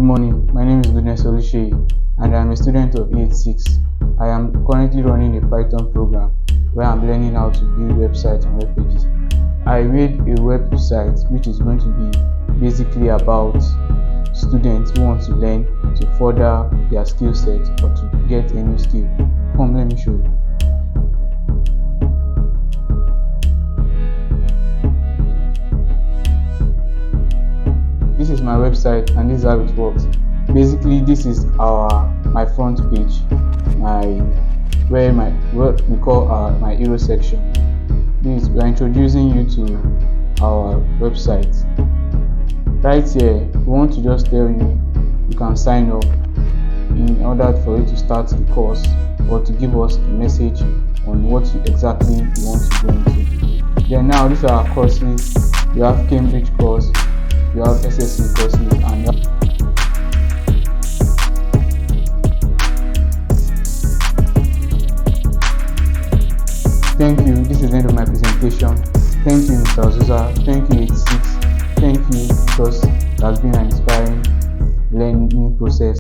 morning, my name is Goodness Oluseyi and I am a student of 86. I am currently running a Python program where I am learning how to build websites and web pages. I made a website which is going to be basically about students who want to learn to further their skill set or to get a new skill. Come, let me show you. This is my website and this is how it works. Basically, this is my front page, what we call my hero section. We're introducing you to our website. Right here, we want to just tell you can sign up in order for you to start the course or to give us a message on what exactly you want to go into. Then now, these are our courses. We have Cambridge course, you have SSC courses, and thank you. This is the end of my presentation. Thank you, Mr. Azusa. Thank you, 86. Thank you, because it has been an inspiring learning process.